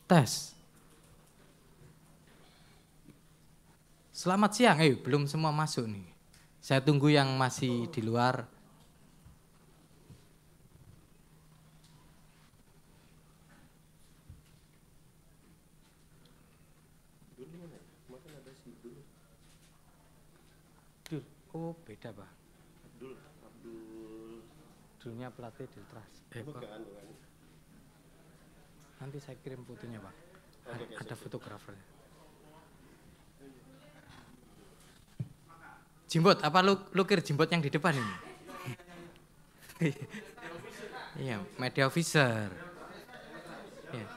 Tes. Selamat siang, belum semua masuk nih. Saya tunggu yang masih di luar. Oh beda Pak. Dulunya pelatih di Ultras. Nanti saya kirim fotonya Pak. Ada fotografernya. Jimbot, apa lukir jimbot yang di depan ini? Iya, media officer. Ya.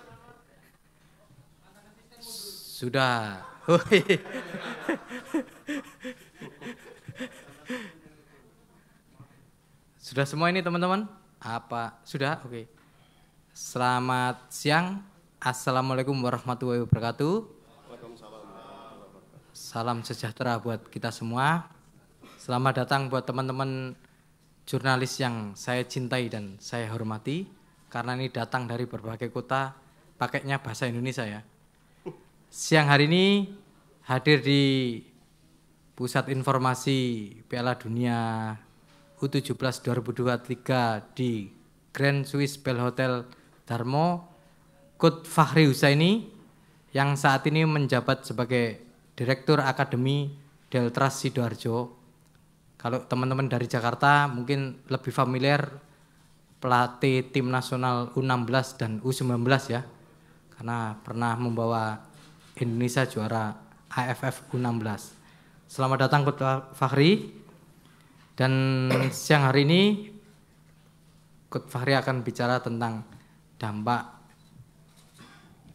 Sudah. Sudah semua ini teman-teman? Apa? Sudah? Oke. Selamat siang. Assalamualaikum warahmatullahi wabarakatuh. Salam sejahtera buat kita semua. Selamat datang buat teman-teman jurnalis yang saya cintai dan saya hormati. Karena ini datang dari berbagai kota, pakainya bahasa Indonesia ya. Siang hari ini hadir di Pusat Informasi Piala Dunia U17 2023 di Grand Swiss Bell Hotel Darmo, Coach Fakhri Husaini yang saat ini menjabat sebagai Direktur Akademi Deltras Sidoarjo. Kalau teman-teman dari Jakarta mungkin lebih familiar pelatih tim nasional U16 dan U19 ya, karena pernah membawa Indonesia juara AFF U16. Selamat datang Coach Fakhri. Dan siang hari ini Coach Fakhri akan bicara tentang dampak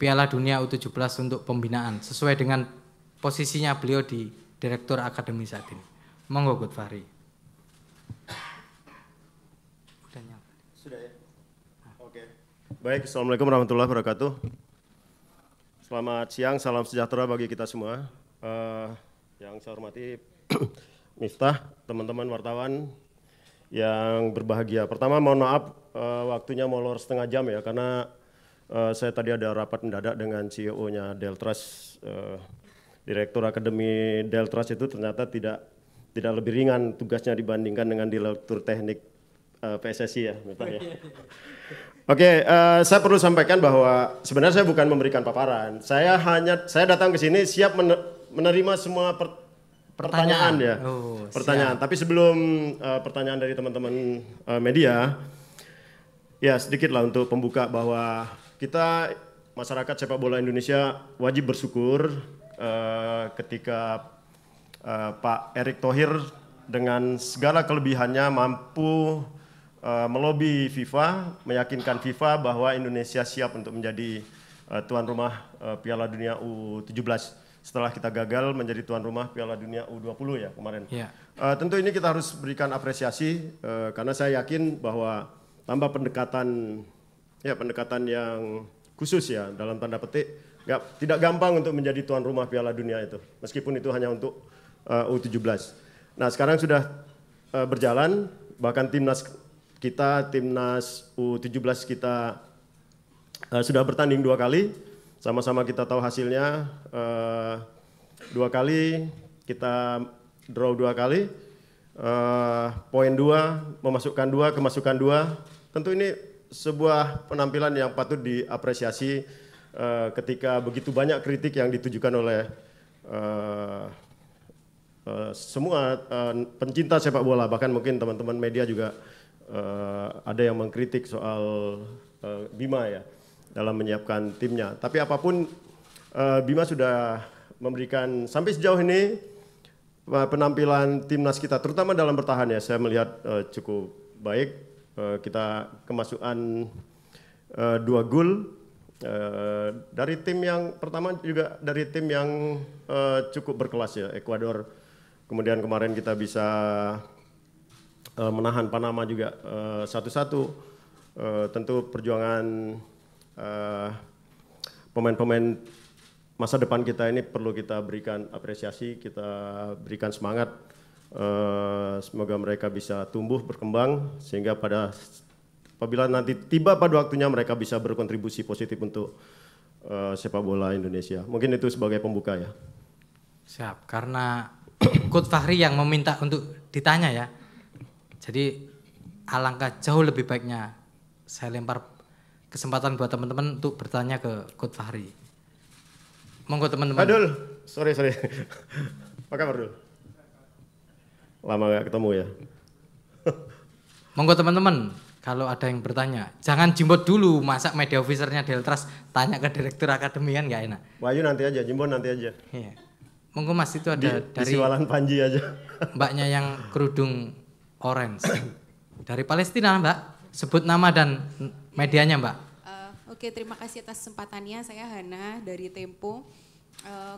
Piala Dunia U17 untuk pembinaan sesuai dengan posisinya beliau di Direktur Akademi saat ini. Monggo Coach Fakhri. Sudah ya? Oke. Baik, Assalamualaikum warahmatullahi wabarakatuh. Selamat siang, salam sejahtera bagi kita semua. Yang saya hormati Miftah, teman-teman wartawan yang berbahagia. Pertama mohon maaf waktunya molor setengah jam ya, karena saya tadi ada rapat mendadak dengan CEO-nya Deltras. Direktur Akademi Deltras itu ternyata tidak lebih ringan tugasnya dibandingkan dengan Direktur Teknik PSSI ya, Miftah ya. Oke, saya perlu sampaikan bahwa sebenarnya saya bukan memberikan paparan. Saya datang ke sini siap menerima semua pertanyaan ya. Pertanyaan. Tapi sebelum pertanyaan dari teman-teman media, ya sedikitlah untuk pembuka bahwa kita masyarakat sepak bola Indonesia wajib bersyukur ketika Pak Erick Thohir dengan segala kelebihannya mampu melobi FIFA, meyakinkan FIFA bahwa Indonesia siap untuk menjadi tuan rumah Piala Dunia U17 setelah kita gagal menjadi tuan rumah Piala Dunia U20 ya kemarin. Yeah. Tentu ini kita harus berikan apresiasi karena saya yakin bahwa tanpa pendekatan yang khusus ya dalam tanda petik tidak gampang untuk menjadi tuan rumah Piala Dunia itu, meskipun itu hanya untuk U17. Nah sekarang sudah berjalan, bahkan timnas U17 kita sudah bertanding 2 kali, sama-sama kita tahu hasilnya 2 kali, kita draw 2 kali, poin 2, memasukkan 2, kemasukan 2, tentu ini sebuah penampilan yang patut diapresiasi ketika begitu banyak kritik yang ditujukan oleh semua pencinta sepak bola, bahkan mungkin teman-teman media juga ada yang mengkritik soal Bima ya dalam menyiapkan timnya. Tapi apapun Bima sudah memberikan sampai sejauh ini penampilan timnas kita, terutama dalam bertahan ya, saya melihat cukup baik. Kita kemasukan 2 gol dari tim yang pertama juga dari tim yang cukup berkelas ya, Ekuador. Kemudian kemarin kita bisa menahan Panama juga 1-1. Tentu perjuangan pemain-pemain masa depan kita ini perlu kita berikan apresiasi, kita berikan semangat. Semoga mereka bisa tumbuh, berkembang, sehingga apabila nanti tiba pada waktunya mereka bisa berkontribusi positif untuk sepak bola Indonesia. Mungkin itu sebagai pembuka ya. Siap, karena Coach Fahri yang meminta untuk ditanya ya. Jadi alangkah jauh lebih baiknya saya lempar kesempatan buat teman-teman untuk bertanya ke Coach Fahri. Monggo teman-teman. Dul, sorry. Apa kabar Dul? Lama gak ketemu ya. Monggo teman-teman, kalau ada yang bertanya, jangan jimbot dulu, masa media officernya Deltras tanya ke direktur akademi kan nggak enak. Wahyu nanti aja, Jimbon nanti aja. Iya. Monggo Mas, itu ada dari Siwalan Panji aja. mbaknya yang kerudung orange. Dari Palestina Mbak, sebut nama dan medianya Mbak. Oke, terima kasih atas kesempatannya. Saya Hana dari Tempo.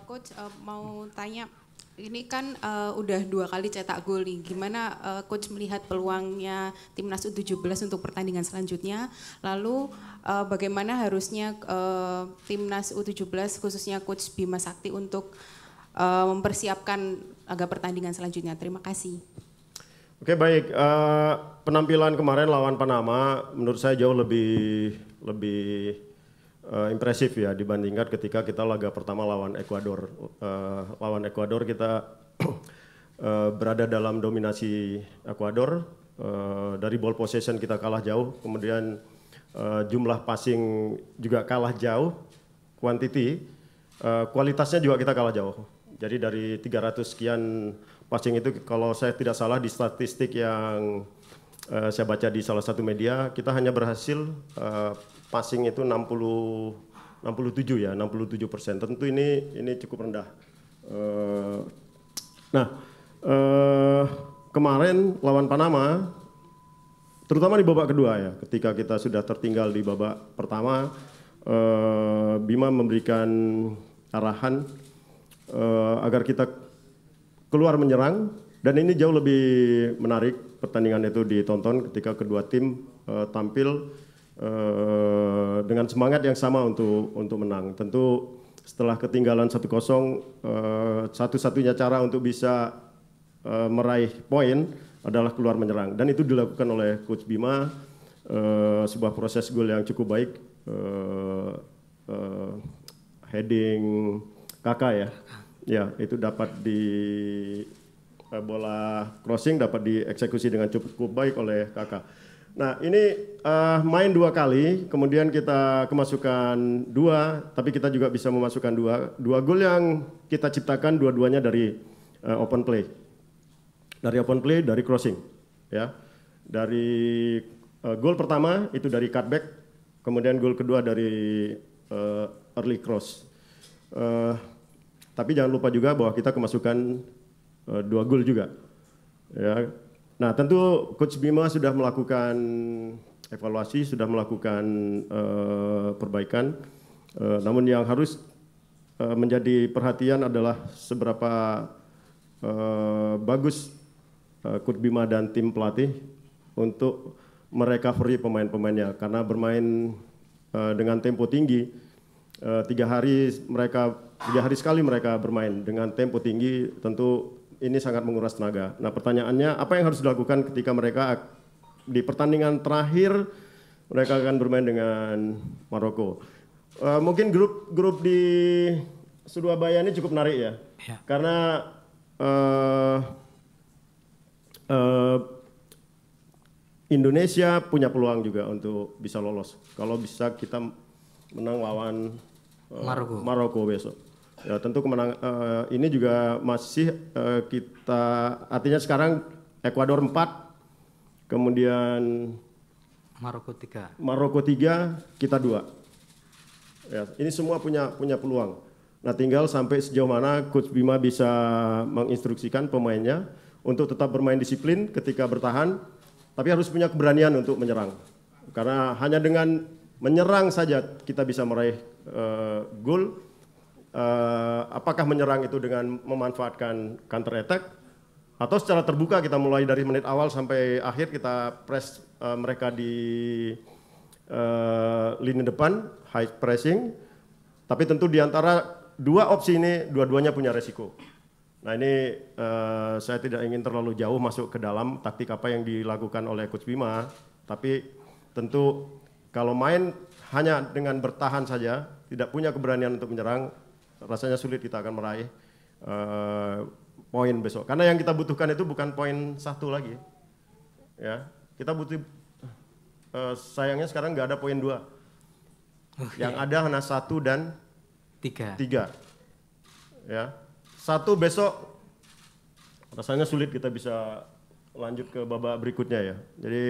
Coach mau tanya, ini kan udah 2 kali cetak gol nih. Gimana Coach melihat peluangnya Timnas U17 untuk pertandingan selanjutnya? Lalu bagaimana harusnya Timnas U17 khususnya Coach Bima Sakti untuk mempersiapkan agar pertandingan selanjutnya? Terima kasih. Oke, baik. Penampilan kemarin lawan Panama menurut saya jauh lebih impresif ya dibandingkan ketika kita laga pertama lawan Ekuador. Lawan Ekuador kita berada dalam dominasi Ekuador. Dari ball possession kita kalah jauh, kemudian jumlah passing juga kalah jauh, quantity, kualitasnya juga kita kalah jauh. Jadi dari 300 sekian passing itu kalau saya tidak salah di statistik yang saya baca di salah satu media, kita hanya berhasil passing itu 67%. Tentu ini cukup rendah. Kemarin lawan Panama, terutama di babak kedua ya, ketika kita sudah tertinggal di babak pertama, Bima memberikan arahan agar kita keluar menyerang, dan ini jauh lebih menarik pertandingan itu ditonton ketika kedua tim tampil dengan semangat yang sama untuk menang. Tentu setelah ketinggalan 1-0, satu-satunya cara untuk bisa meraih poin adalah keluar menyerang, dan itu dilakukan oleh Coach Bima, sebuah proses gol yang cukup baik, heading Kakak ya, itu dapat di bola crossing dapat dieksekusi dengan cukup baik oleh Kakak. Nah ini main 2 kali, kemudian kita kemasukan 2, tapi kita juga bisa memasukkan 2 gol yang kita ciptakan, dua-duanya dari open play, dari crossing, ya. Dari gol pertama itu dari cutback, kemudian gol kedua dari early cross. Tapi jangan lupa juga bahwa kita kemasukan 2 gol juga. Ya. Nah tentu Coach Bima sudah melakukan evaluasi, sudah melakukan perbaikan. Namun yang harus menjadi perhatian adalah seberapa bagus Coach Bima dan tim pelatih untuk merecovery pemain-pemainnya, karena bermain dengan tempo tinggi. 3 hari sekali mereka bermain dengan tempo tinggi, tentu ini sangat menguras tenaga. Nah pertanyaannya, apa yang harus dilakukan ketika mereka di pertandingan terakhir mereka akan bermain dengan Maroko? Mungkin grup di Surabaya ini cukup menarik ya. Karena Indonesia punya peluang juga untuk bisa lolos kalau bisa kita menang lawan Maroko besok. Ya, tentu ini juga masih kita, artinya sekarang Ekuador 4, kemudian Maroko 3, kita 2. Ya, ini semua punya peluang. Nah, tinggal sampai sejauh mana Coach Bima bisa menginstruksikan pemainnya untuk tetap bermain disiplin ketika bertahan, tapi harus punya keberanian untuk menyerang. Karena hanya dengan menyerang saja kita bisa meraih gol. Apakah menyerang itu dengan memanfaatkan counter attack atau secara terbuka kita mulai dari menit awal sampai akhir kita press mereka di lini depan, high pressing. Tapi tentu di antara 2 opsi ini dua-duanya punya resiko. Nah ini saya tidak ingin terlalu jauh masuk ke dalam taktik apa yang dilakukan oleh Coach Bima, tapi tentu kalau main hanya dengan bertahan saja, tidak punya keberanian untuk menyerang, rasanya sulit kita akan meraih poin besok. Karena yang kita butuhkan itu bukan poin 1 lagi. Ya, kita butuh sayangnya sekarang nggak ada poin 2. Yang ada hanya 1 dan 3. Ya, 1 besok rasanya sulit kita bisa lanjut ke babak berikutnya ya. Jadi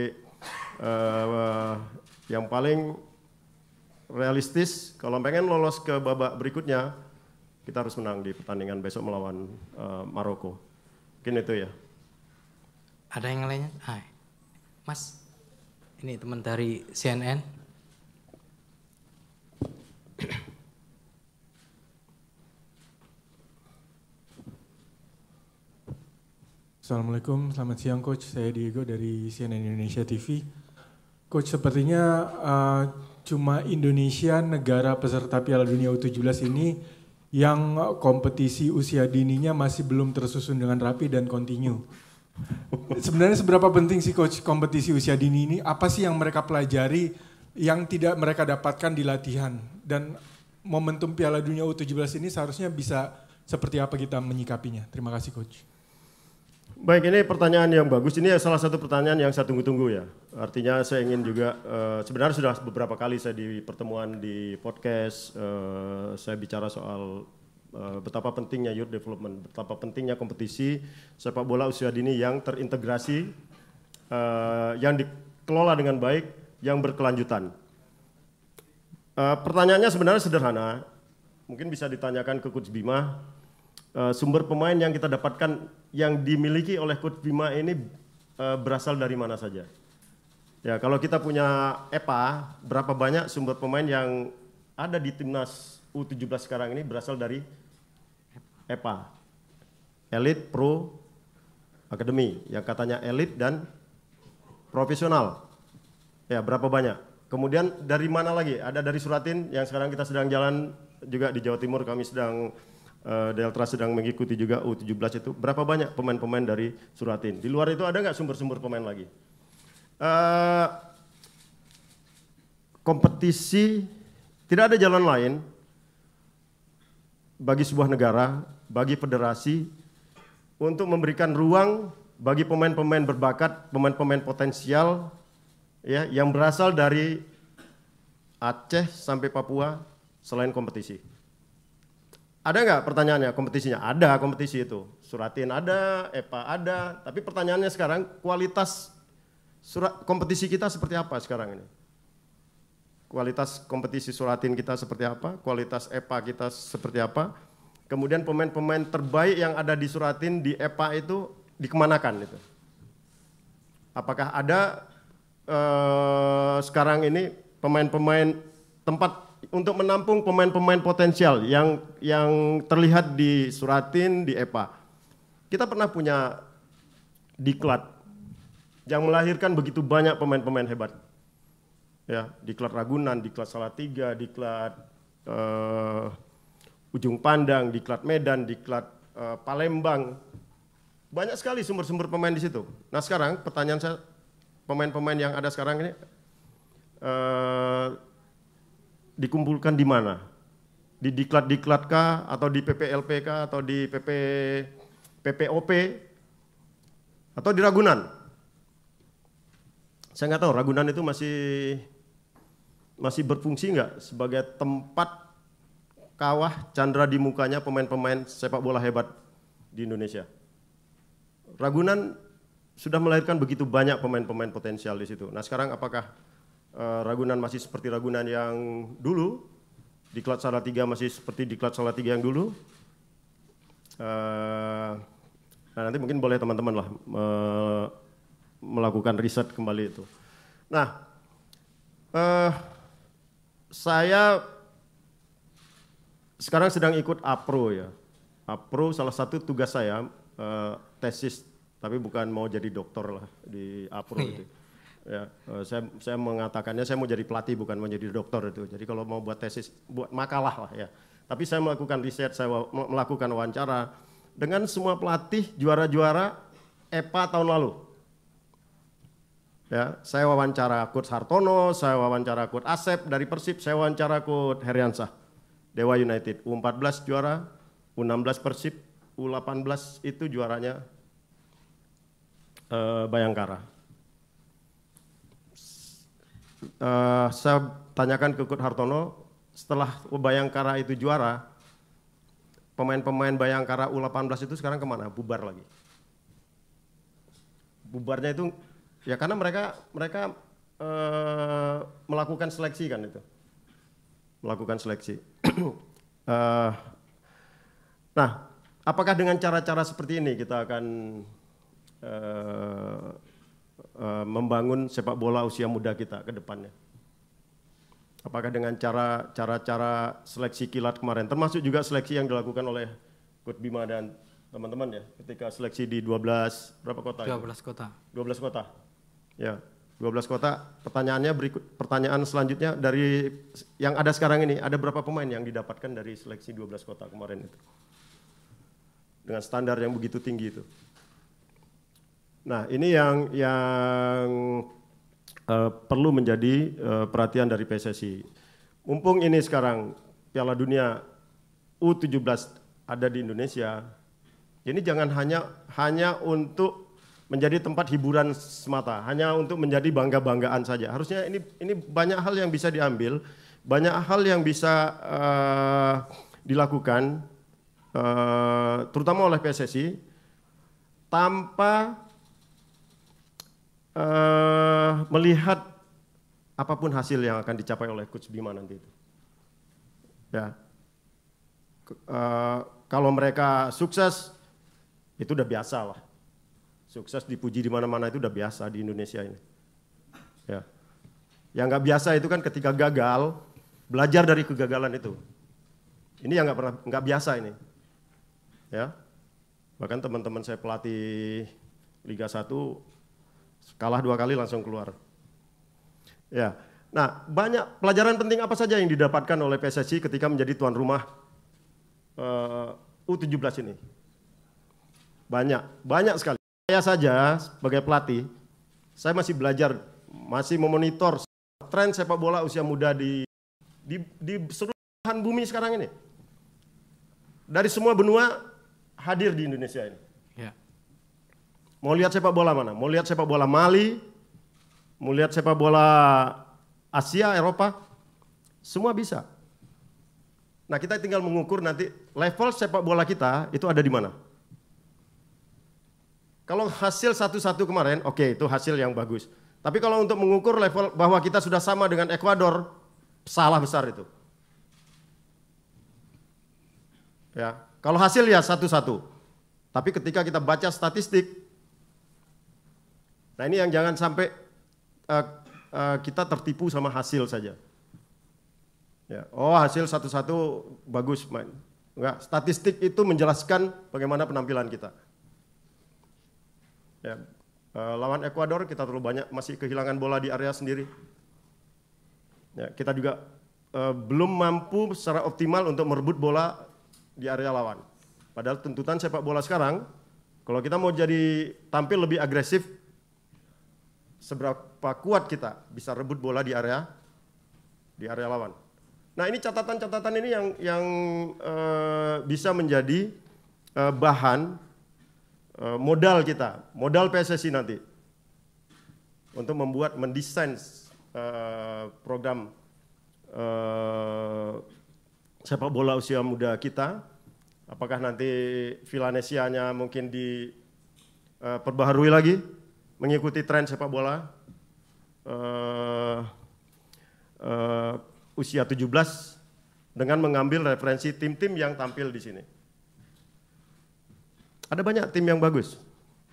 yang paling realistis kalau pengen lolos ke babak berikutnya kita harus menang di pertandingan besok melawan Maroko. Mungkin itu ya. Ada yang lainnya? Hai. Mas, ini teman dari CNN. Assalamualaikum, selamat siang Coach. Saya Diego dari CNN Indonesia TV. Coach, sepertinya cuma Indonesia negara peserta Piala Dunia U17 ini yang kompetisi usia dininya masih belum tersusun dengan rapi dan kontinu. Sebenarnya seberapa penting sih Coach kompetisi usia dini ini? Apa sih yang mereka pelajari yang tidak mereka dapatkan di latihan? Dan momentum Piala Dunia U17 ini seharusnya bisa seperti apa kita menyikapinya? Terima kasih Coach. Baik, ini pertanyaan yang bagus. Ini salah satu pertanyaan yang saya tunggu-tunggu ya. Artinya saya ingin juga, sebenarnya sudah beberapa kali saya di pertemuan di podcast, saya bicara soal betapa pentingnya youth development, betapa pentingnya kompetisi sepak bola usia dini yang terintegrasi, yang dikelola dengan baik, yang berkelanjutan. Pertanyaannya sebenarnya sederhana, mungkin bisa ditanyakan ke Coach Bima. Sumber pemain yang kita dapatkan yang dimiliki oleh Coach Bima ini berasal dari mana saja? Ya, kalau kita punya EPA, berapa banyak sumber pemain yang ada di timnas U17 sekarang ini berasal dari EPA, Elite Pro Academy, yang katanya elit dan profesional. Ya, berapa banyak? Kemudian dari mana lagi? Ada dari Suratin yang sekarang kita sedang jalan juga di Jawa Timur, kami sedang Deltra sedang mengikuti juga U17 itu. Berapa banyak pemain-pemain dari Suratin? Di luar itu ada nggak sumber-sumber pemain lagi? Kompetisi, tidak ada jalan lain bagi sebuah negara, bagi federasi untuk memberikan ruang bagi pemain-pemain berbakat, pemain-pemain potensial ya, yang berasal dari Aceh sampai Papua selain kompetisi. Ada nggak pertanyaannya kompetisinya? Ada kompetisi itu. Suratin ada, EPA ada. Tapi pertanyaannya sekarang kualitas kompetisi kita seperti apa sekarang ini? Kualitas kompetisi Suratin kita seperti apa? Kualitas EPA kita seperti apa? Kemudian pemain-pemain terbaik yang ada di Suratin, di EPA itu dikemanakan itu? Apakah ada sekarang ini pemain-pemain tempat untuk menampung pemain-pemain potensial yang terlihat di Suratin, di EPA. Kita pernah punya diklat yang melahirkan begitu banyak pemain-pemain hebat. Ya, diklat Ragunan, diklat Salatiga, diklat Ujung Pandang, diklat Medan, diklat Palembang. Banyak sekali sumber-sumber pemain di situ. Nah, sekarang pertanyaan saya, pemain-pemain yang ada sekarang ini dikumpulkan di mana? Di diklat-diklat kah, atau di PPLP kah, atau di PPOP, atau di Ragunan? Saya nggak tahu, Ragunan itu masih berfungsi nggak sebagai tempat kawah candra di mukanya pemain-pemain sepak bola hebat di Indonesia? Ragunan sudah melahirkan begitu banyak pemain-pemain potensial di situ. Nah, sekarang apakah Ragunan masih seperti Ragunan yang dulu? Diklat Salatiga masih seperti diklat Salatiga yang dulu? Nah, nanti mungkin boleh teman-teman lah melakukan riset kembali itu. Nah, saya sekarang sedang ikut APRO ya. APRO salah satu tugas saya tesis, tapi bukan mau jadi dokter lah di APRO itu. Ya, saya mengatakannya saya mau jadi pelatih bukan mau jadi dokter itu. Jadi kalau mau buat tesis, buat makalah lah ya. Tapi saya melakukan riset, saya melakukan wawancara dengan semua pelatih juara-juara EPA tahun lalu. Ya, saya wawancara Coach Hartono, saya wawancara Coach Asep dari Persib, saya wawancara Coach Heriansah, Dewa United. U14 juara, U16 Persib, U18 itu juaranya Bayangkara. Saya tanyakan ke Coach Hartono, setelah Bayangkara itu juara, pemain-pemain Bayangkara U18 itu sekarang kemana? Bubar lagi. Bubarnya itu ya karena mereka melakukan seleksi kan itu, melakukan seleksi. Nah, apakah dengan cara-cara seperti ini kita akan membangun sepak bola usia muda kita ke depannya? Apakah dengan cara-cara seleksi kilat kemarin, termasuk juga seleksi yang dilakukan oleh Coach Bima dan teman-teman ya, ketika seleksi di 12 berapa kota? 12 kota. 12 kota. Ya, 12 kota. Pertanyaannya pertanyaan selanjutnya dari yang ada sekarang ini, ada berapa pemain yang didapatkan dari seleksi 12 kota kemarin itu? Dengan standar yang begitu tinggi itu. Nah, ini yang perlu menjadi perhatian dari PSSI. Mumpung ini sekarang Piala Dunia U17 ada di Indonesia, ini jangan hanya untuk menjadi tempat hiburan semata, hanya untuk menjadi bangga-banggaan saja. Harusnya ini banyak hal yang bisa diambil, banyak hal yang bisa dilakukan, terutama oleh PSSI, tanpa melihat apapun hasil yang akan dicapai oleh Coach Bima nanti itu. Ya, kalau mereka sukses, itu udah biasa lah. Sukses dipuji di mana-mana itu udah biasa di Indonesia ini. Ya, yang nggak biasa itu kan ketika gagal, belajar dari kegagalan itu. Ini yang nggak biasa ini. Ya, bahkan teman-teman saya pelatih Liga 1 kalah 2 kali langsung keluar. Ya, nah banyak pelajaran penting apa saja yang didapatkan oleh PSSI ketika menjadi tuan rumah U17 ini? Banyak sekali. Saya saja sebagai pelatih, saya masih belajar, masih memonitor tren sepak bola usia muda di seluruh belahan bumi sekarang ini. Dari semua benua hadir di Indonesia ini. Ya. Mau lihat sepak bola mana? Mau lihat sepak bola Mali, mau lihat sepak bola Asia, Eropa, semua bisa. Nah, kita tinggal mengukur nanti level sepak bola kita itu ada di mana. Kalau hasil 1-1 kemarin, oke, itu hasil yang bagus. Tapi kalau untuk mengukur level bahwa kita sudah sama dengan Ekuador, salah besar itu. Ya, kalau hasil ya 1-1. Tapi ketika kita baca statistik, nah ini yang jangan sampai kita tertipu sama hasil saja. Ya, oh hasil 1-1 bagus, main. Enggak, statistik itu menjelaskan bagaimana penampilan kita. Ya, lawan Ekuador kita terlalu banyak masih kehilangan bola di area sendiri. Ya, kita juga belum mampu secara optimal untuk merebut bola di area lawan. Padahal tuntutan sepak bola sekarang, kalau kita mau jadi tampil lebih agresif, seberapa kuat kita bisa rebut bola di area lawan. Nah ini catatan-catatan ini yang bisa menjadi bahan modal kita, modal PSSI nanti untuk mendesain program sepak bola usia muda kita. Apakah nanti Villanesia-nya mungkin diperbaharui lagi mengikuti tren sepak bola usia 17 dengan mengambil referensi tim-tim yang tampil di sini. Ada banyak tim yang bagus.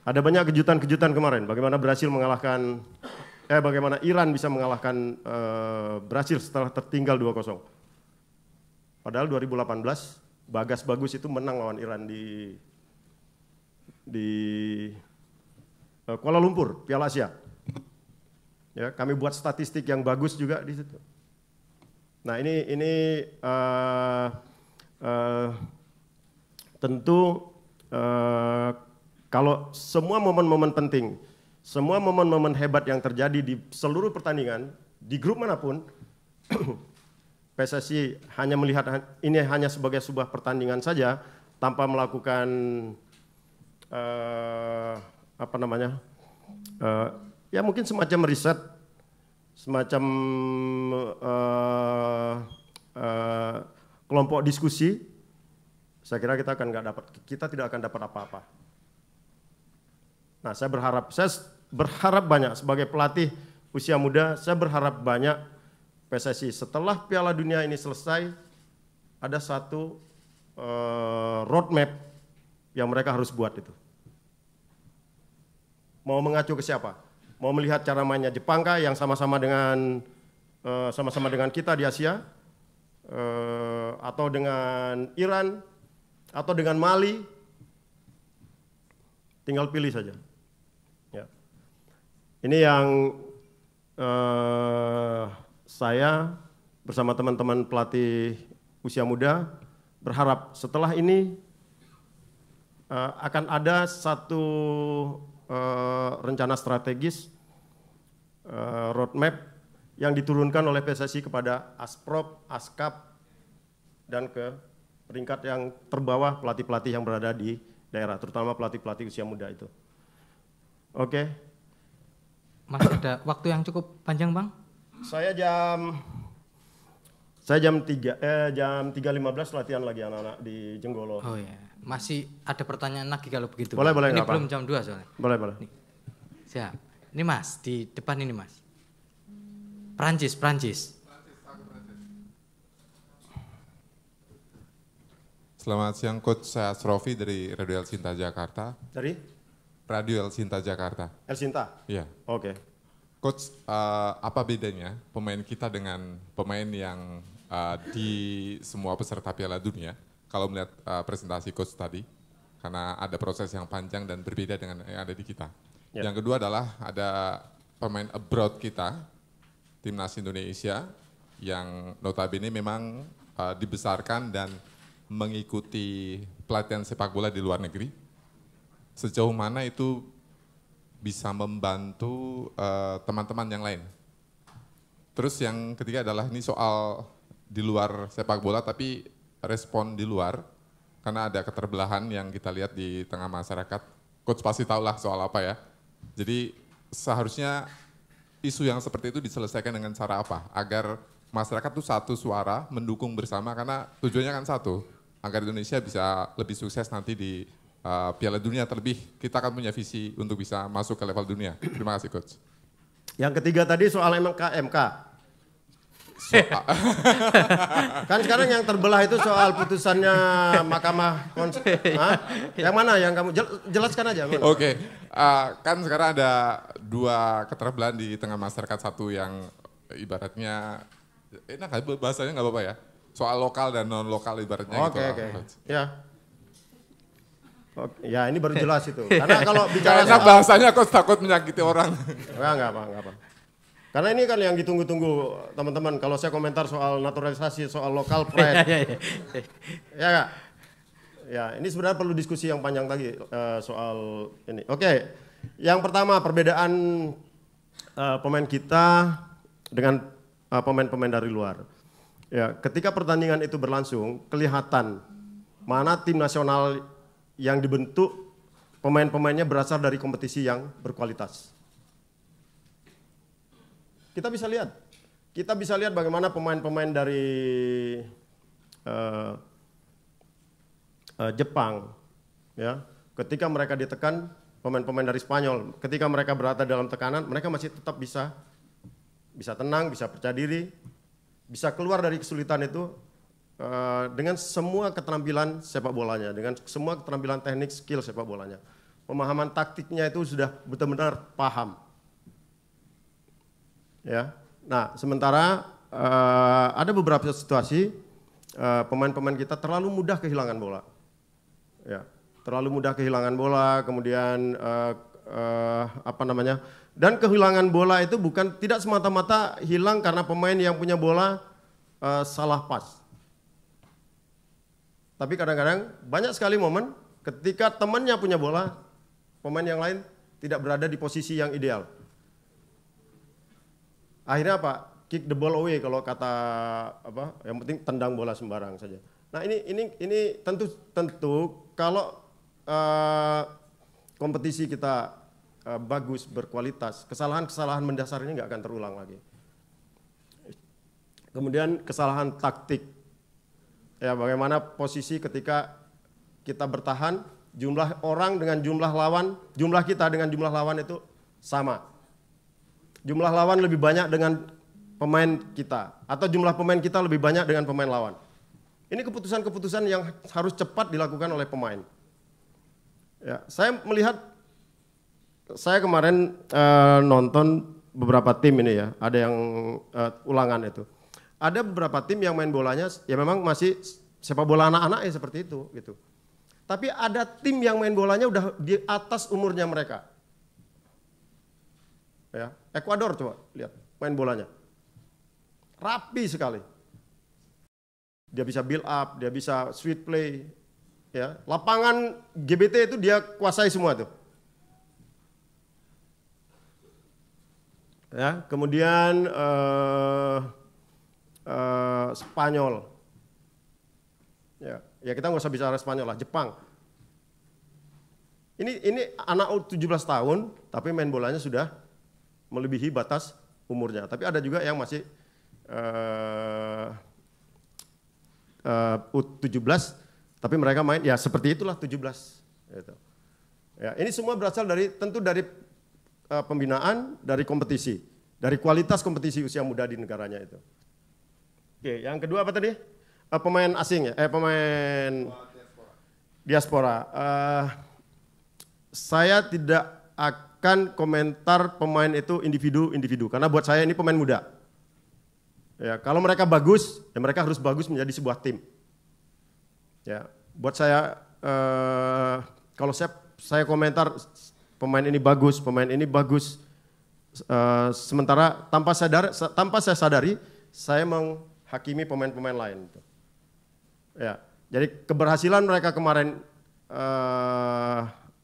Ada banyak kejutan-kejutan kemarin. Bagaimana bagaimana Iran bisa mengalahkan Brasil setelah tertinggal 2-0. Padahal 2018 Bagas Bagus itu menang lawan Iran di Kuala Lumpur, Piala Asia. Ya, kami buat statistik yang bagus juga di situ. Nah ini tentu kalau semua momen-momen penting semua momen-momen hebat yang terjadi di seluruh pertandingan, di grup manapun, PSSI hanya melihat ini hanya sebagai sebuah pertandingan saja, tanpa melakukan ya mungkin semacam riset, semacam kelompok diskusi. Saya kira kita tidak akan dapat apa-apa. Nah, saya berharap banyak sebagai pelatih usia muda, saya berharap banyak PSSI setelah Piala Dunia ini selesai ada satu roadmap yang mereka harus buat itu. Mau mengacu ke siapa? Mau melihat cara mainnya Jepang kah yang sama-sama dengan kita di Asia, atau dengan Iran, atau dengan Mali? Tinggal pilih saja. Ya. Ini yang saya bersama teman-teman pelatih usia muda berharap setelah ini akan ada satu rencana strategis, roadmap yang diturunkan oleh PSSI kepada Asprop, Askap, dan ke peringkat yang terbawah pelatih-pelatih yang berada di daerah, terutama pelatih-pelatih usia muda itu. Oke. Masih ada waktu yang cukup panjang, Bang? Saya jam 3.15 latihan lagi anak-anak di Jenggolo. Oh ya, masih ada pertanyaan lagi kalau begitu. Boleh, ini apa? belum jam 2 soalnya. Boleh. Nih. Siap. Ini Mas, di depan ini Mas. Prancis. Selamat siang Coach, saya Asrofi dari Radio El Sinta Jakarta. Dari? Radio El Sinta Jakarta. El Sinta? Iya. Oke. Coach, apa bedanya pemain kita dengan pemain yang di semua peserta Piala Dunia? Kalau melihat presentasi Coach tadi, karena ada proses yang panjang dan berbeda dengan yang ada di kita. Ya. Yang kedua adalah ada pemain abroad kita, Timnas Indonesia, yang notabene memang dibesarkan dan mengikuti pelatihan sepak bola di luar negeri. Sejauh mana itu bisa membantu teman-teman yang lain. Terus yang ketiga adalah ini soal di luar sepak bola tapi respon di luar, karena ada keterbelahan yang kita lihat di tengah masyarakat. Coach pasti tahulah soal apa ya. Jadi seharusnya isu yang seperti itu diselesaikan dengan cara apa? Agar masyarakat itu satu suara mendukung bersama, karena tujuannya kan satu, agar Indonesia bisa lebih sukses nanti di Piala Dunia, terlebih kita akan punya visi untuk bisa masuk ke level dunia. Terima kasih Coach. Yang ketiga tadi soal MK. Kan sekarang yang terbelah itu soal putusannya Mahkamah Konstitusi. Yang mana yang kamu jelaskan aja. Oke. Kan sekarang ada dua keterbelahan di tengah masyarakat, satu yang ibaratnya enak bahasanya nggak apa-apa ya. Soal lokal dan non lokal ibaratnya gitu. Oke. Ya. Ya ini baru jelas itu. Karena kalau bicara karena bahasanya kok takut menyakiti orang. Enggak apa. Karena ini kan yang ditunggu-tunggu teman-teman. Kalau saya komentar soal naturalisasi, soal lokal pride. Ya enggak? Ya ini sebenarnya perlu diskusi yang panjang lagi soal ini. Oke. Yang pertama perbedaan pemain kita dengan pemain-pemain dari luar. Ya, ketika pertandingan itu berlangsung, kelihatan mana tim nasional yang dibentuk pemain-pemainnya berasal dari kompetisi yang berkualitas. Kita bisa lihat bagaimana pemain-pemain dari Jepang, ya, ketika mereka ditekan, pemain-pemain dari Spanyol, ketika mereka berada dalam tekanan, mereka masih tetap bisa tenang, bisa percaya diri, bisa keluar dari kesulitan itu. Dengan semua keterampilan sepak bolanya, dengan semua keterampilan teknik skill sepak bolanya. Pemahaman taktiknya itu sudah benar-benar paham. Ya. Nah, sementara ada beberapa situasi pemain-pemain kita terlalu mudah kehilangan bola. Ya, terlalu mudah kehilangan bola, kemudian dan kehilangan bola itu tidak semata-mata hilang karena pemain yang punya bola salah pas. Tapi kadang-kadang banyak sekali momen ketika temannya punya bola, pemain yang lain tidak berada di posisi yang ideal. Akhirnya apa? Kick the ball away kalau kata apa? Yang penting tendang bola sembarang saja. Nah ini tentu kalau kompetisi kita bagus, berkualitas, kesalahan-kesalahan mendasar ini nggak akan terulang lagi. Kemudian kesalahan taktik, ya bagaimana posisi ketika kita bertahan, jumlah orang dengan jumlah lawan, jumlah kita dengan jumlah lawan itu sama. Jumlah lawan lebih banyak dengan pemain kita, atau jumlah pemain kita lebih banyak dengan pemain lawan. Ini keputusan-keputusan yang harus cepat dilakukan oleh pemain. Ya, saya melihat, saya kemarin nonton beberapa tim ini ya, ada yang ulangan itu. Ada beberapa tim yang main bolanya ya memang masih sepak bola anak-anak ya seperti itu gitu. Tapi ada tim yang main bolanya udah di atas umurnya mereka. Ya, Ekuador coba lihat main bolanya. Rapi sekali. Dia bisa build up, dia bisa sweet play. Ya, lapangan GBT itu dia kuasai semua tuh. Ya, kemudian Spanyol. Ya kita nggak usah bicara Spanyol lah, Jepang. Ini anak 17 tahun, tapi main bolanya sudah melebihi batas umurnya. Tapi ada juga yang masih U17, tapi mereka main ya seperti itulah 17. Gitu. Ya, ini semua berasal tentu dari pembinaan, dari kompetisi, dari kualitas kompetisi usia muda di negaranya itu. Oke, yang kedua apa tadi? Pemain asing ya, pemain diaspora. Saya tidak akan komentar pemain itu individu, karena buat saya ini pemain muda. Ya, kalau mereka bagus, ya mereka harus bagus menjadi sebuah tim. Ya, buat saya kalau saya komentar pemain ini bagus, sementara tanpa saya sadari, saya menghakimi pemain-pemain lain. Ya, jadi keberhasilan mereka kemarin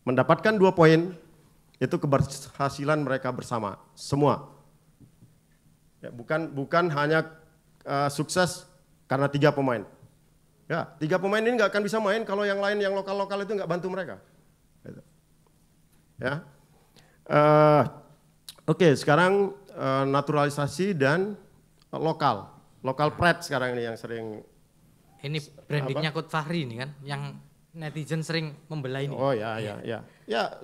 mendapatkan 2 poin itu keberhasilan mereka bersama semua. Ya, bukan hanya sukses karena 3 pemain. Ya, 3 pemain ini nggak akan bisa main kalau yang lain yang lokal-lokal itu nggak bantu mereka. Gitu. Ya, oke, sekarang naturalisasi dan lokal pride sekarang ini yang sering. Ini brandingnya Coach Fahri ini kan, yang netizen sering membela ini. Oh ya. Ya,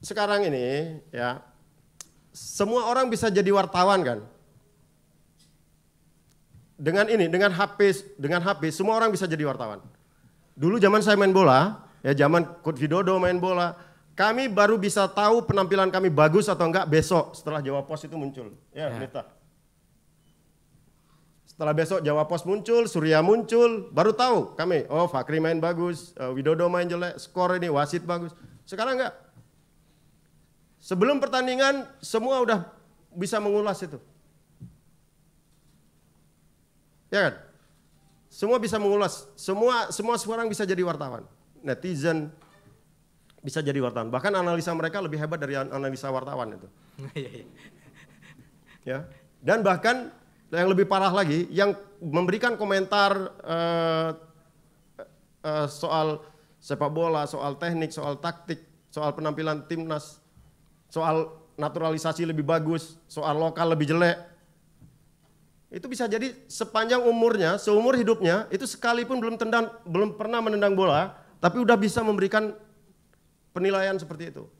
sekarang ini ya semua orang bisa jadi wartawan kan. Dengan HP semua orang bisa jadi wartawan. Dulu zaman saya main bola, ya zaman Coach Widodo main bola, kami baru bisa tahu penampilan kami bagus atau enggak besok setelah Jawa Pos itu muncul. Ya. Nita. Setelah besok Jawa Pos muncul, Surya muncul, baru tahu kami, oh Fakri main bagus, Widodo main jelek, skor ini, wasit bagus. Sekarang enggak. Sebelum pertandingan semua udah bisa mengulas itu. Ya kan? Semua bisa mengulas, semua orang bisa jadi wartawan. Netizen bisa jadi wartawan. Bahkan analisa mereka lebih hebat dari analisa wartawan itu. Ya. Dan bahkan yang lebih parah lagi, yang memberikan komentar soal sepak bola, soal teknik, soal taktik, soal penampilan timnas, soal naturalisasi lebih bagus, soal lokal lebih jelek, itu bisa jadi sepanjang umurnya, seumur hidupnya, itu sekalipun belum pernah menendang bola, tapi udah bisa memberikan penilaian seperti itu.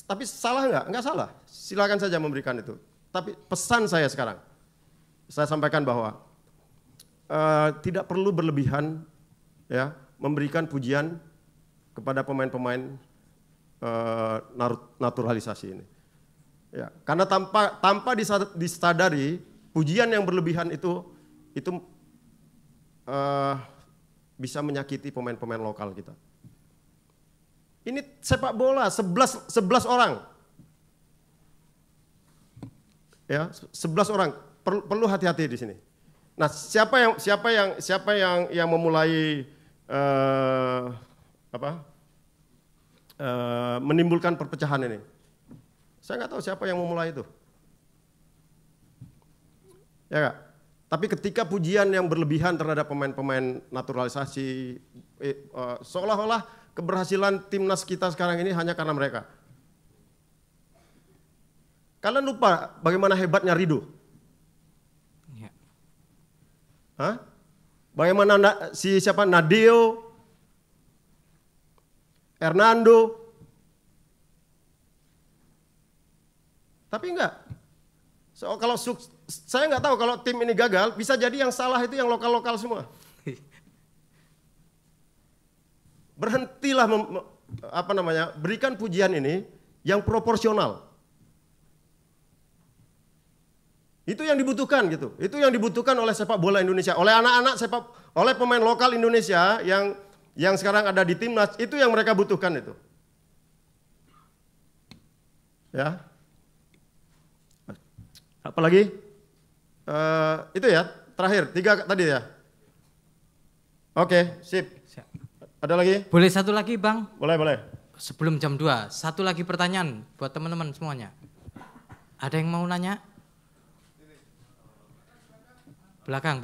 Tapi salah nggak? Nggak salah. Silakan saja memberikan itu. Tapi pesan saya sekarang, saya sampaikan bahwa tidak perlu berlebihan, ya, memberikan pujian kepada pemain-pemain naturalisasi ini. Ya, karena tanpa disadari pujian yang berlebihan itu bisa menyakiti pemain-pemain lokal kita. Ini sepak bola 11 orang. Ya, 11 orang. Perlu hati-hati di sini. Nah, siapa yang memulai menimbulkan perpecahan ini. Saya nggak tahu siapa yang memulai itu. Ya Kak? Tapi ketika pujian yang berlebihan terhadap pemain-pemain naturalisasi, seolah-olah keberhasilan timnas kita sekarang ini hanya karena mereka. Kalian lupa bagaimana hebatnya Rido? Ya. Hah? Bagaimana siapa Nadeo, Hernando, tapi enggak. Kalau saya nggak tahu kalau tim ini gagal, bisa jadi yang salah itu yang lokal-lokal semua. Berhentilah berikan pujian ini yang proporsional. Itu yang dibutuhkan gitu. Itu yang dibutuhkan oleh sepak bola Indonesia, oleh anak-anak oleh pemain lokal Indonesia yang sekarang ada di timnas, itu yang mereka butuhkan itu. Ya. Apalagi? Itu ya, terakhir, 3 tadi ya. Oke, sip. Ada lagi? Boleh satu lagi Bang? Boleh. Sebelum jam 2, satu lagi pertanyaan buat teman-teman semuanya. Ada yang mau nanya? Belakang.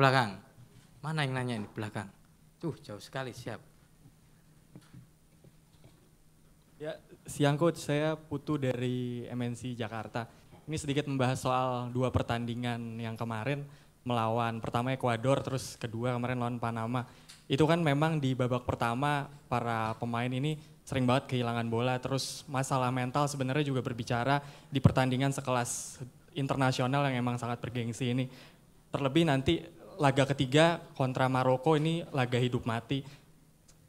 Mana yang nanya ini? Belakang. Tuh, jauh sekali, siap. Ya, siang Coach, saya Putu dari MNC Jakarta. Ini sedikit membahas soal 2 pertandingan yang kemarin melawan pertama Ekuador, terus kedua kemarin lawan Panama. Itu kan memang di babak pertama para pemain ini sering banget kehilangan bola, terus masalah mental sebenarnya juga berbicara di pertandingan sekelas internasional yang emang sangat bergengsi ini. Terlebih nanti laga ketiga kontra Maroko ini laga hidup mati.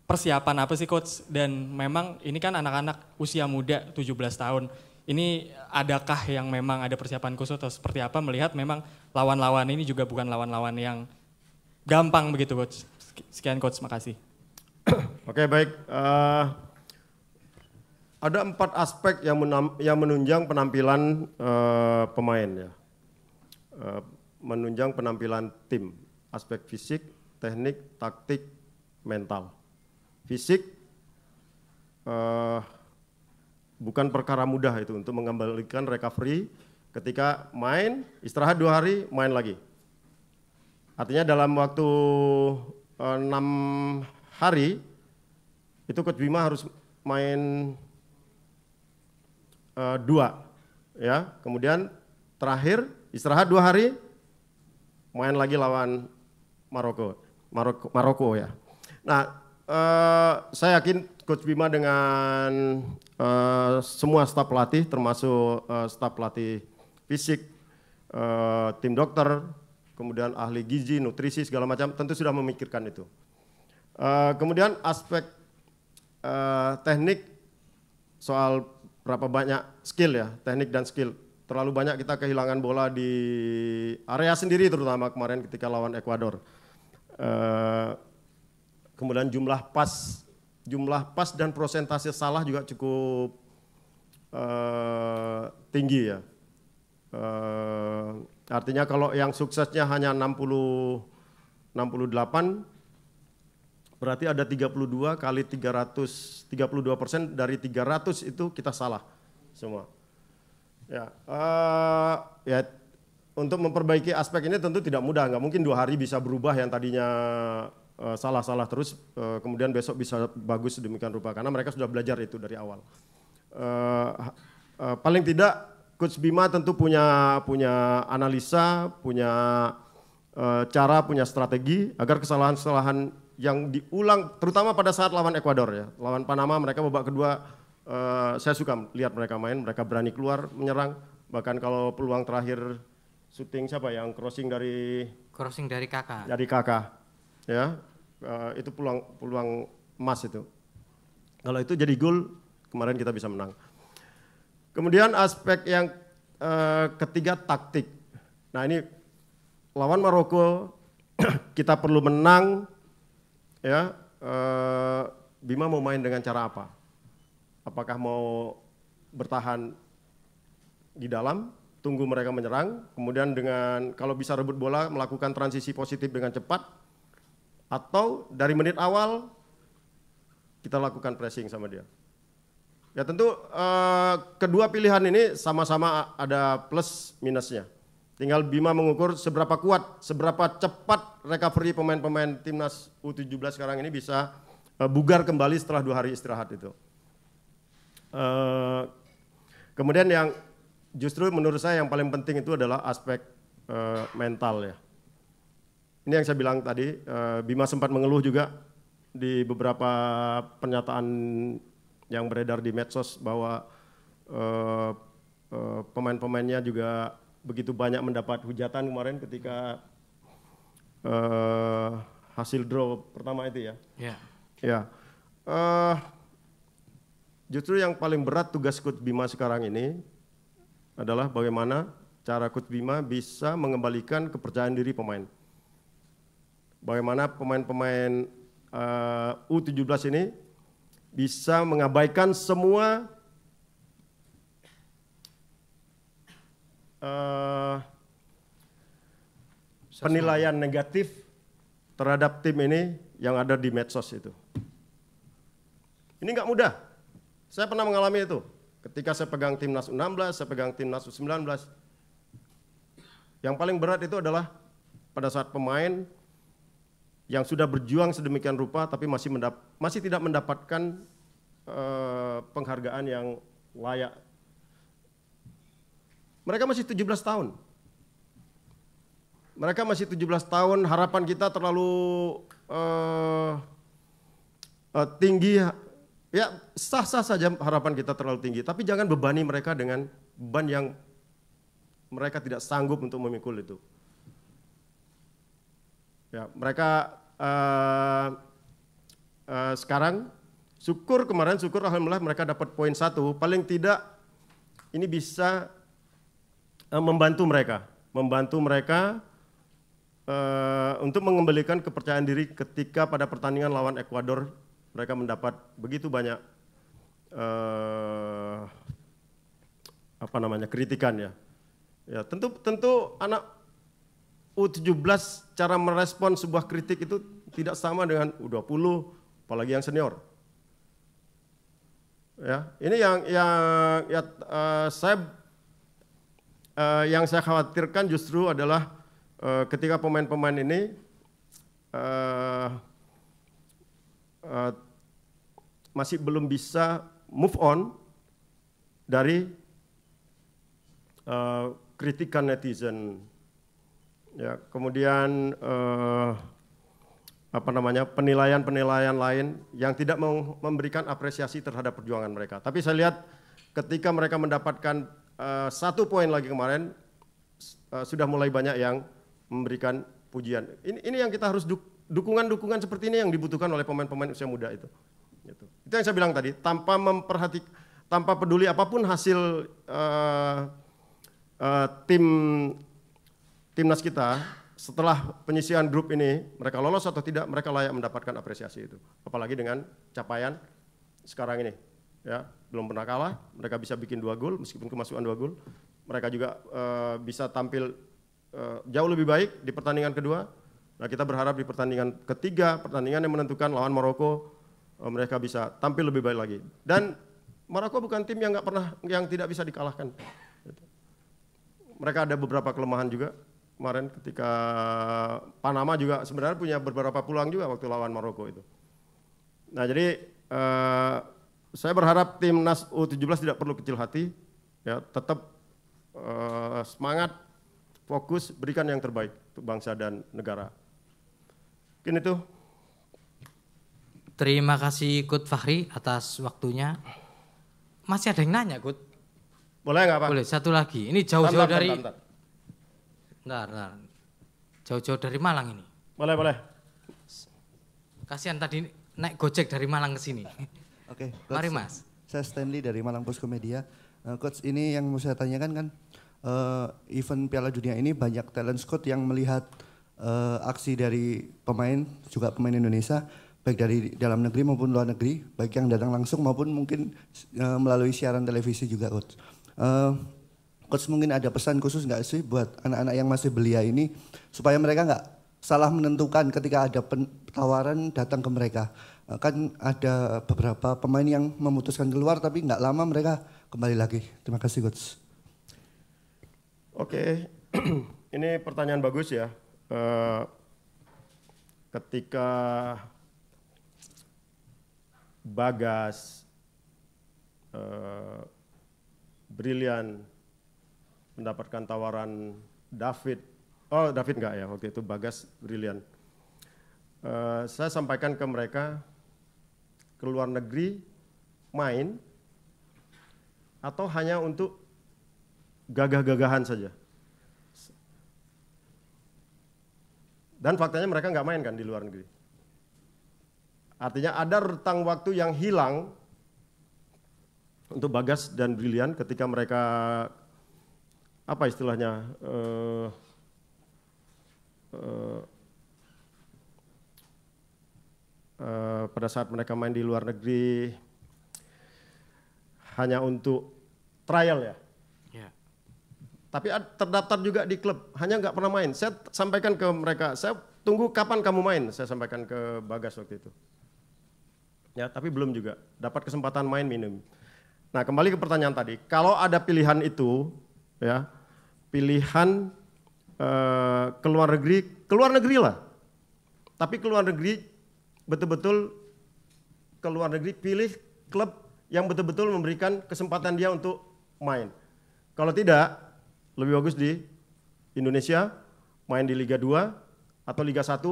Persiapan apa sih Coach? Dan memang ini kan anak-anak usia muda 17 tahun. Ini adakah yang memang ada persiapan khusus atau seperti apa melihat memang lawan-lawan ini juga bukan lawan-lawan yang gampang begitu Coach. Sekian Coach, makasih. Oke, baik. Ada 4 aspek yang menunjang penampilan pemain ya. Menunjang penampilan tim. Aspek fisik, teknik, taktik, mental. Fisik bukan perkara mudah itu untuk mengembalikan recovery ketika main, istirahat 2 hari, main lagi. Artinya dalam waktu 6 hari, itu Coach Bima harus main 2. Ya. Kemudian terakhir, istirahat 2 hari, main lagi lawan Maroko ya. Nah, saya yakin Coach Bima dengan semua staf pelatih termasuk staf pelatih fisik, tim dokter, kemudian ahli gizi, nutrisi segala macam tentu sudah memikirkan itu. Kemudian aspek teknik soal berapa banyak skill ya, teknik dan skill. Terlalu banyak kita kehilangan bola di area sendiri terutama kemarin ketika lawan Ekuador. Kemudian jumlah pas dan persentase salah juga cukup tinggi ya. Artinya kalau yang suksesnya hanya 68, berarti ada 32 kali 300, 32% dari 300 itu kita salah semua. Ya, ya untuk memperbaiki aspek ini tentu tidak mudah, nggak mungkin 2 hari bisa berubah yang tadinya salah-salah terus, kemudian besok bisa bagus sedemikian rupa karena mereka sudah belajar itu dari awal. Paling tidak Coach Bima tentu punya analisa, punya cara, punya strategi agar kesalahan-kesalahan yang diulang, terutama pada saat lawan Ekuador ya, lawan Panama mereka babak kedua, saya suka lihat mereka main, mereka berani keluar menyerang, bahkan kalau peluang terakhir syuting siapa yang crossing dari Kakak. Dari Kakak. Ya, itu peluang emas itu. Kalau itu jadi gol, kemarin kita bisa menang. Kemudian aspek yang ketiga taktik. Nah ini lawan Maroko kita perlu menang, ya. Bima mau main dengan cara apa? Apakah mau bertahan di dalam, tunggu mereka menyerang, kemudian dengan kalau bisa rebut bola melakukan transisi positif dengan cepat? Atau dari menit awal kita lakukan pressing sama dia. Ya tentu kedua pilihan ini sama-sama ada plus minusnya. Tinggal Bima mengukur seberapa kuat, seberapa cepat recovery pemain-pemain timnas U17 sekarang ini bisa bugar kembali setelah 2 hari istirahat itu. Kemudian yang justru menurut saya yang paling penting itu adalah aspek mental ya. Ini yang saya bilang tadi, Bima sempat mengeluh juga di beberapa pernyataan yang beredar di medsos bahwa pemain-pemainnya juga begitu banyak mendapat hujatan kemarin ketika hasil draw pertama itu ya. Ya. Ya. Justru yang paling berat tugas Coach Bima sekarang ini adalah bagaimana cara Coach Bima bisa mengembalikan kepercayaan diri pemain. Bagaimana pemain-pemain U17 ini bisa mengabaikan semua penilaian negatif terhadap tim ini yang ada di medsos itu. Ini nggak mudah. Saya pernah mengalami itu. Ketika saya pegang timnas U16, saya pegang timnas U19. Yang paling berat itu adalah pada saat pemain yang sudah berjuang sedemikian rupa tapi masih tidak mendapatkan penghargaan yang layak. Mereka masih 17 tahun. Mereka masih 17 tahun, harapan kita terlalu tinggi. Ya sah-sah saja harapan kita terlalu tinggi, tapi jangan bebani mereka dengan beban yang mereka tidak sanggup untuk memikul itu. Ya, mereka sekarang syukur alhamdulillah mereka dapat poin 1, paling tidak ini bisa membantu mereka untuk mengembalikan kepercayaan diri ketika pada pertandingan lawan Ekuador mereka mendapat begitu banyak kritikan ya. Ya tentu anak U17 cara merespon sebuah kritik itu tidak sama dengan U20, apalagi yang senior. Ya, ini yang saya khawatirkan justru adalah ketika pemain-pemain ini masih belum bisa move on dari kritikan netizen. Ya, kemudian penilaian-penilaian lain yang tidak memberikan apresiasi terhadap perjuangan mereka. Tapi saya lihat ketika mereka mendapatkan 1 poin lagi kemarin, sudah mulai banyak yang memberikan pujian. Ini yang kita harus dukungan-dukungan seperti ini yang dibutuhkan oleh pemain-pemain usia muda itu. Itu yang saya bilang tadi, tanpa peduli apapun hasil timnas kita, setelah penyisihan grup ini, mereka lolos atau tidak, mereka layak mendapatkan apresiasi itu. Apalagi dengan capaian sekarang ini. Ya, belum pernah kalah, mereka bisa bikin 2 gol, meskipun kemasukan 2 gol. Mereka juga bisa tampil jauh lebih baik di pertandingan kedua. Nah, kita berharap di pertandingan ketiga, pertandingan yang menentukan lawan Maroko, mereka bisa tampil lebih baik lagi. Dan Maroko bukan tim yang tidak bisa dikalahkan. Mereka ada beberapa kelemahan juga. Kemarin ketika Panama juga sebenarnya punya beberapa peluang juga waktu lawan Maroko itu. Nah, jadi saya berharap timnas U17 tidak perlu kecil hati, ya, tetap semangat, fokus, berikan yang terbaik untuk bangsa dan negara. Mungkin itu. Terima kasih Coach Fahri atas waktunya. Masih ada yang nanya, Coach? Boleh nggak Pak? Boleh, satu lagi. Ini jauh-jauh dari... Bentar. Jauh-jauh dari Malang ini. Boleh. Kasihan tadi naik Gojek dari Malang ke sini. Oke, Mari Mas. Saya Stanley dari Malang Posko Media. Coach, ini yang mau saya tanyakan kan, event Piala Dunia ini banyak talent scout yang melihat aksi dari pemain, juga pemain Indonesia, baik dari dalam negeri maupun luar negeri, baik yang datang langsung maupun mungkin melalui siaran televisi juga, Coach. Coach, mungkin ada pesan khusus nggak sih buat anak-anak yang masih belia ini supaya mereka nggak salah menentukan ketika ada tawaran datang ke mereka. Kan ada beberapa pemain yang memutuskan keluar tapi nggak lama mereka kembali lagi. Terima kasih Coach. Oke, ini pertanyaan bagus ya. Ketika Bagas, Brilian mendapatkan tawaran David enggak ya, waktu itu Bagas, Brilian. Saya sampaikan ke mereka, ke luar negeri main atau hanya untuk gagah-gagahan saja. Dan faktanya mereka nggak main kan di luar negeri. Artinya ada rentang waktu yang hilang untuk Bagas dan Brilian ketika mereka apa istilahnya pada saat mereka main di luar negeri hanya untuk trial ya. Tapi terdaftar juga di klub, hanya nggak pernah main. Saya sampaikan ke mereka, saya tunggu kapan kamu main, saya sampaikan ke Bagas waktu itu. Ya, tapi belum juga, dapat kesempatan main minim. Nah, kembali ke pertanyaan tadi, kalau ada pilihan itu, ya, pilihan ke luar negeri lah. Tapi ke luar negeri, betul-betul ke luar negeri, pilih klub yang betul-betul memberikan kesempatan dia untuk main. Kalau tidak, lebih bagus di Indonesia, main di Liga 2 atau Liga 1.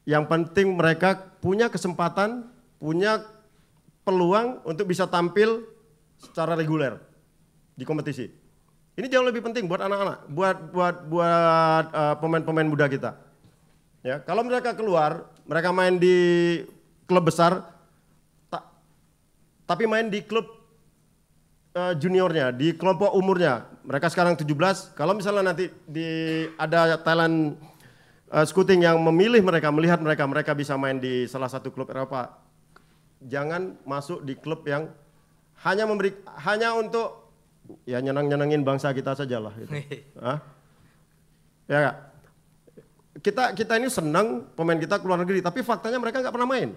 Yang penting mereka punya kesempatan, punya peluang untuk bisa tampil secara reguler di kompetisi. Ini jauh lebih penting buat anak-anak, buat pemain-pemain muda kita. Ya, kalau mereka keluar, mereka main di klub besar, tapi main di klub juniornya, di kelompok umurnya, mereka sekarang 17, kalau misalnya nanti ada talent scouting yang memilih mereka, melihat mereka bisa main di salah satu klub Eropa, jangan masuk di klub yang hanya untuk ya nyenengin bangsa kita saja lah. Gitu. Ya, kita ini senang pemain kita keluar negeri, tapi faktanya mereka nggak pernah main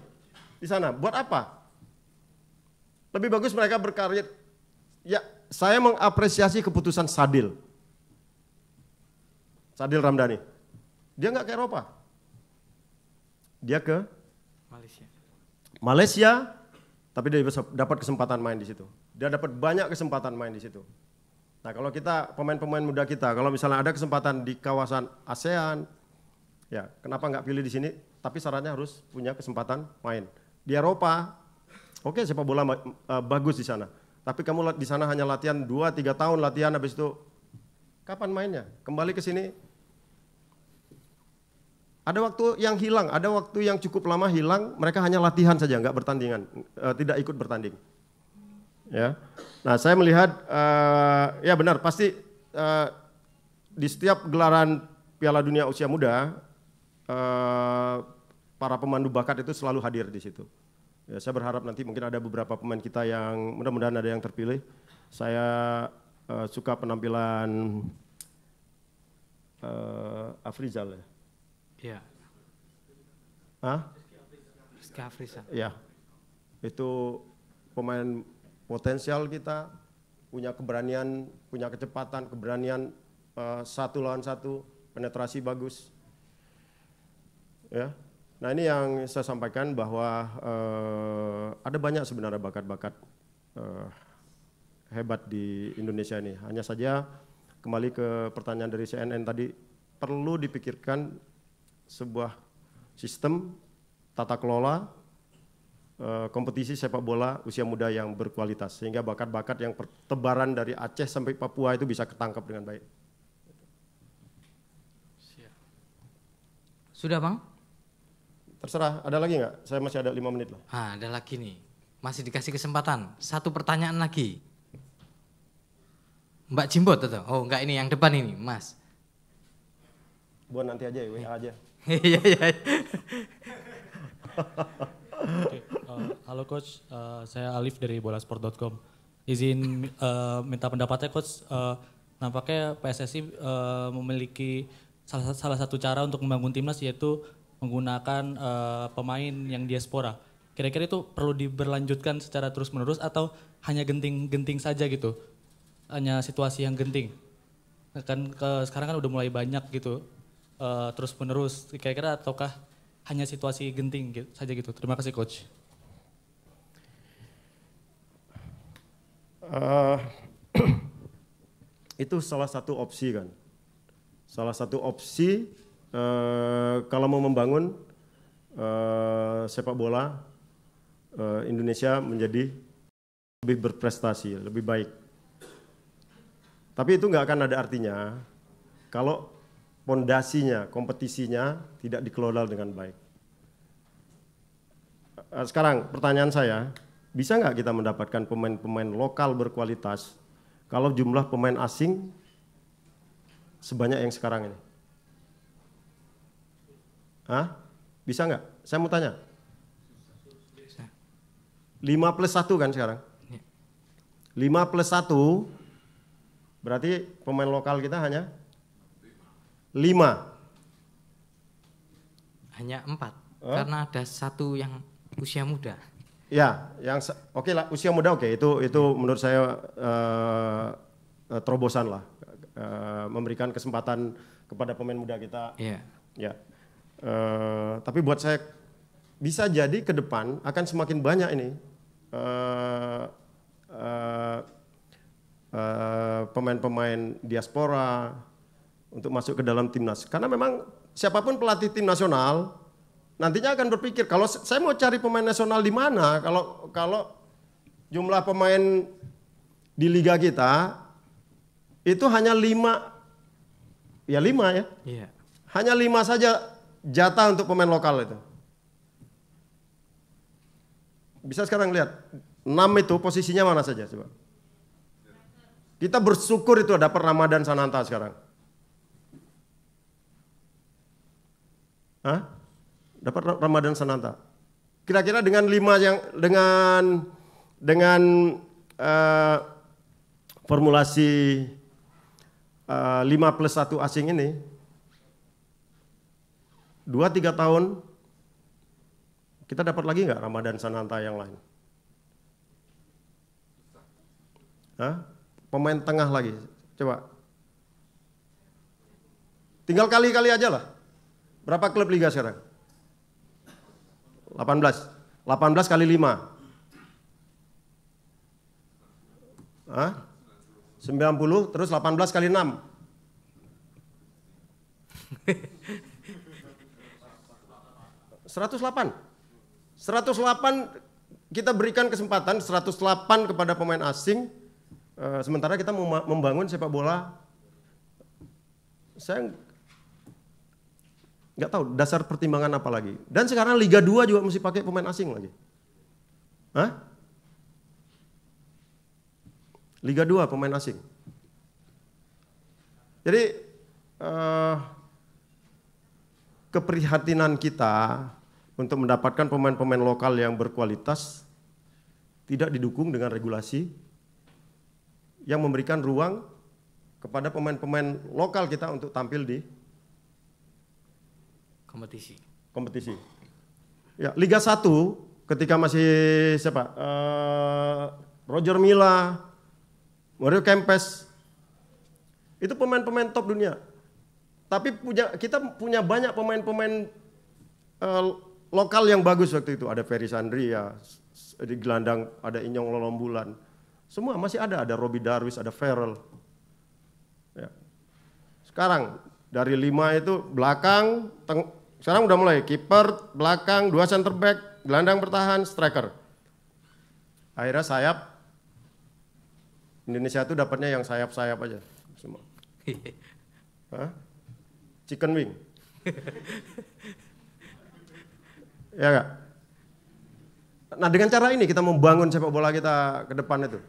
di sana. Buat apa? Lebih bagus mereka berkarir. Ya, saya mengapresiasi keputusan Sadil Ramdhani. Dia nggak ke Eropa, dia ke Malaysia, tapi dia dapat kesempatan main di situ. Dia dapat banyak kesempatan main di situ. Nah, kalau kita pemain-pemain muda kita, kalau misalnya ada kesempatan di kawasan ASEAN, ya kenapa nggak pilih di sini? Tapi syaratnya harus punya kesempatan main di Eropa. Oke, sepak bola bagus di sana. Tapi kamu di sana hanya latihan 2-3 tahun latihan, habis itu kapan mainnya? Kembali ke sini. Ada waktu yang hilang, ada waktu yang cukup lama hilang, mereka hanya latihan saja, nggak bertandingan, tidak ikut bertanding. Ya, nah saya melihat, ya benar, pasti di setiap gelaran Piala Dunia Usia Muda, para pemandu bakat itu selalu hadir di situ. Ya, saya berharap nanti mungkin ada beberapa pemain kita yang mudah-mudahan ada yang terpilih. Saya suka penampilan Afrizal ya. Iya. Rizky Afrizal. Ya, itu pemain potensial kita, punya keberanian, punya kecepatan, keberanian 1 lawan 1, penetrasi bagus. Ya. Nah, ini yang saya sampaikan bahwa ada banyak sebenarnya bakat-bakat hebat di Indonesia ini. Hanya saja kembali ke pertanyaan dari CNN tadi, perlu dipikirkan sebuah sistem tata kelola kompetisi sepak bola usia muda yang berkualitas, sehingga bakat-bakat yang pertebaran dari Aceh sampai Papua itu bisa ketangkap dengan baik. Sudah, Bang? Terserah, ada lagi nggak? Saya masih ada 5 menit lah. Ada lagi nih, masih dikasih kesempatan. 1 pertanyaan lagi. Mbak Jimbot atau? Oh enggak, ini yang depan ini, Mas. Buat nanti aja ya, WA aja. Iya. Oke, halo Coach, saya Alif dari bolasport.com. Izin minta pendapatnya Coach, nampaknya PSSI memiliki salah satu cara untuk membangun timnas, yaitu menggunakan pemain yang diaspora. Kira-kira itu perlu diberlanjutkan secara terus-menerus atau hanya genting-genting saja gitu? Hanya situasi yang genting. Kan sekarang kan udah mulai banyak gitu, terus-menerus. Kira-kira ataukah hanya situasi genting gitu, saja gitu? Terima kasih Coach. Itu salah satu opsi kan. Salah satu opsi kalau mau membangun sepak bola Indonesia menjadi lebih berprestasi, lebih baik. Tapi itu nggak akan ada artinya kalau pondasinya, kompetisinya tidak dikelola dengan baik. Sekarang pertanyaan saya, bisa nggak kita mendapatkan pemain-pemain lokal berkualitas kalau jumlah pemain asing sebanyak yang sekarang ini? Hah? Bisa nggak? Saya mau tanya. 5+1 kan sekarang? 5+1 berarti pemain lokal kita hanya 5. Hanya 4, karena ada satu yang usia muda. Ya, yang oke lah, usia muda oke, itu menurut saya terobosan lah, memberikan kesempatan kepada pemain muda kita. Iya. Ya, tapi buat saya bisa jadi ke depan akan semakin banyak ini pemain-pemain diaspora untuk masuk ke dalam timnas. Karena memang siapapun pelatih tim nasional nantinya akan berpikir, kalau saya mau cari pemain nasional di mana, kalau jumlah pemain di liga kita itu hanya 5, ya 5 ya. Iya. Hanya 5 saja jatah untuk pemain lokal itu. Bisa sekarang lihat, 6 itu posisinya mana saja coba. Kita bersyukur itu dapat Ramadan Sananta sekarang. Hah? Dapat Ramadan Sananta. Kira-kira dengan 5 yang dengan formulasi 5+1 asing ini 2-3 tahun kita dapat lagi nggak Ramadan Sananta yang lain? Hah? Pemain tengah lagi, coba. Tinggal kali-kali aja lah. Berapa klub liga sekarang? 18 kali 5. Hah? 90 terus 18 kali 6. 108 kita berikan kesempatan 108 kepada pemain asing, sementara kita membangun sepak bola. Saya nggak tahu dasar pertimbangan apa lagi. Dan sekarang Liga 2 juga mesti pakai pemain asing lagi. Hah? Liga 2 pemain asing. Jadi keprihatinan kita untuk mendapatkan pemain-pemain lokal yang berkualitas tidak didukung dengan regulasi yang memberikan ruang kepada pemain-pemain lokal kita untuk tampil di kompetisi. Ya, Liga 1 ketika masih siapa? Roger Milla, Mario Kempes, itu pemain-pemain top dunia. Tapi kita punya banyak pemain-pemain lokal yang bagus waktu itu. Ada Ferry Sandria, di gelandang ada Inyong Lolombulan. Semua masih ada Robbie Darwis, ada Farrell. Ya. Sekarang dari 5 itu belakang, sekarang udah mulai kiper, belakang, 2 center back, gelandang bertahan, striker. Akhirnya sayap. Indonesia itu dapatnya yang sayap-sayap aja semua. Hah? Chicken wing. Ya enggak? Nah, dengan cara ini kita membangun sepak bola kita ke depan itu.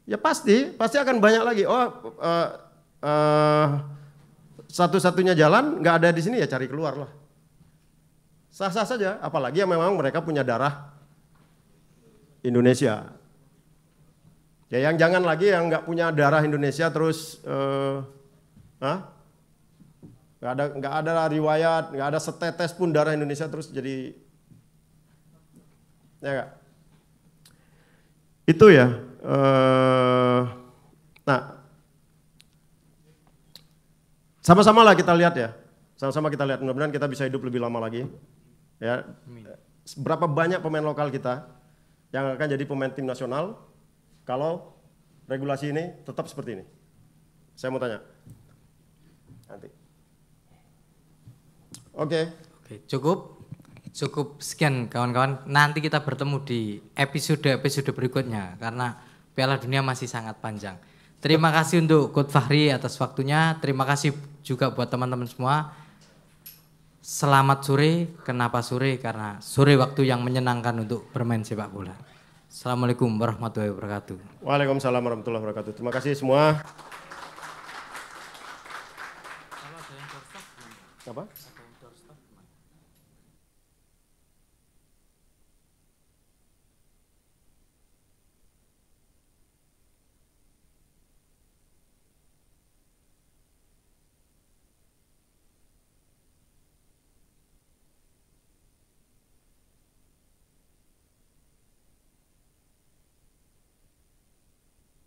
Ya pasti akan banyak lagi. Satu-satunya jalan nggak ada di sini ya cari keluar lah. Sah-sah saja, apalagi yang memang mereka punya darah Indonesia. Ya yang jangan lagi yang nggak punya darah Indonesia terus Nggak ada riwayat, nggak ada setetes pun darah Indonesia terus jadi, ya nggak? Itu ya. Nah, sama-sama lah kita lihat ya. Sama-sama kita lihat, mudah-mudahan kita bisa hidup lebih lama lagi. Ya, berapa banyak pemain lokal kita yang akan jadi pemain tim nasional kalau regulasi ini tetap seperti ini? Saya mau tanya. Nanti. Oke, cukup sekian kawan-kawan. Nanti kita bertemu di episode berikutnya karena Piala Dunia masih sangat panjang. Terima kasih untuk Coach Fahri atas waktunya. Terima kasih juga buat teman-teman semua. Selamat sore. Kenapa sore? Karena sore waktu yang menyenangkan untuk bermain sepak bola. Assalamualaikum warahmatullahi wabarakatuh. Waalaikumsalam warahmatullahi wabarakatuh. Terima kasih semua. Apa?